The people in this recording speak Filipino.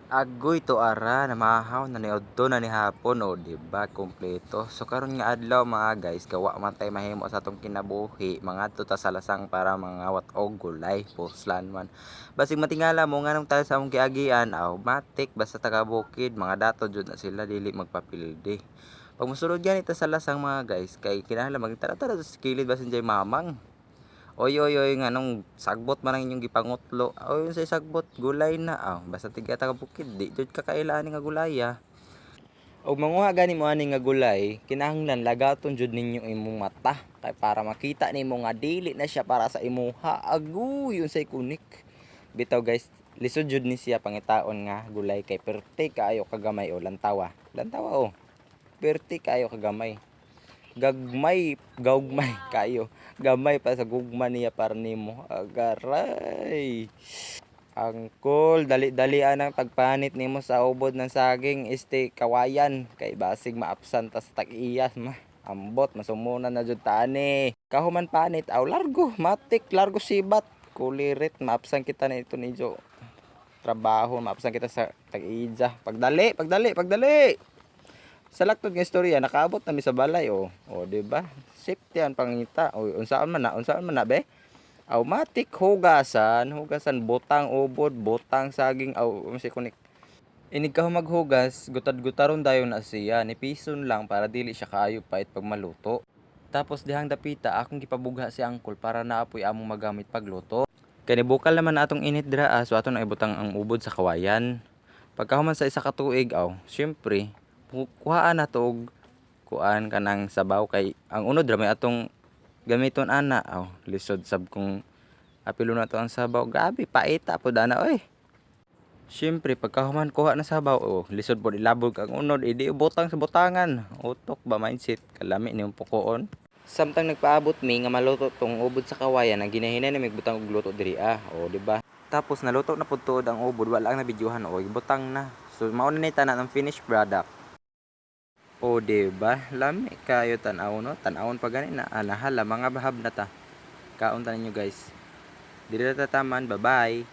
Agoy to ara namahaw na ni adto na ni hapon o di ba kompleto. So karon nga adlaw mga guys, kawa man tay mahimo sa atong kinabuhi, mga adto ta sa lasang para mangawat og gulay, puslan man. Basig matingala mo nganong tayo sa among giagian, aw matik basta taga bukid, mga dato jud na sila dili magpapilde. Pag mosulod ganito sa lasang mga guys, kay kinahanglan magtara-tara sa kilid basin jay mamang. Oy, oy, oy, nganong sagbot man ang inyong gipangutlo. Oy, unsay sagbot, gulay na. Basta tiga taga bukid, di jud kakailan nga gulay ah. Og manguha gani mo ani nga gulay, kinahanglan lagaton jud ninyo imong mata kay para makita nimo nga dili na siya para sa imuha. Agoy, unsay kunik. Bitaw guys, lisod jud ni siya pangitaon nga gulay kay perte kaayo kagamay o lantawa. Lantawa oh. Perte kaayo kagamay. Gagmay kayo. Gamay pa sa gugma niya para nimo. Agaray. Angkol, dali-dalian ang pagpanit nimo sa ubod ng saging este kawayan kay basig maapsan ta sa tag-iyas ma. Ambot masumunan na jud tani. Kahuman panit aw largo, matik largo sibat. Kulirit maapsan kita na ito nijo. Trabaho maapsan kita sa tag-ija. Pagdali, pagdali, pagdali. Sa laktod nga istorya nakaabot na mi sa balay oh. Oh, di ba? Safety ang pangita. O unsaon man na? Unsaon man na be? Automatic hugasan, hugasan botang ubod, botang saging aw si kunik. Inig ka maghugas, gutad-gutaron dayon na siya, ni pison lang para dili siya kaayo pait pag maluto. Tapos dihang dapita akong gipabugha si angkol para naapoy among magamit pagluto. Kani bukal naman na atong init dira so aton na ibutang ang ubod sa kawayan. Pagkahuman sa isa ka tuig aw, syempre kuhaan na to og kuan kanang sabaw kay ang unod ra may atong gamiton ana lisod sab kung apilo na to ang sabaw gabi paita po dana oy. Siyempre pagkahuman kuha na sabaw lisod pod ilabog ang unod idi butang sa butangan utok ba mindset kalami niyong pukoon. Samtang nagpaabot mi nga maluto tong ubod sa kawayan ang ginahinay na migbutang og luto diri di ba. Tapos naluto na pud tuod ang ubod wala ang nabidyohan butang na. So mao na ni tanan ang finished product. O, 'di ba? Lami kayo tan-aw no. Tan-awon pa gani na anahala mga bahab na ta. Kaon ta ninyo guys. Dili ta taman. Bye-bye.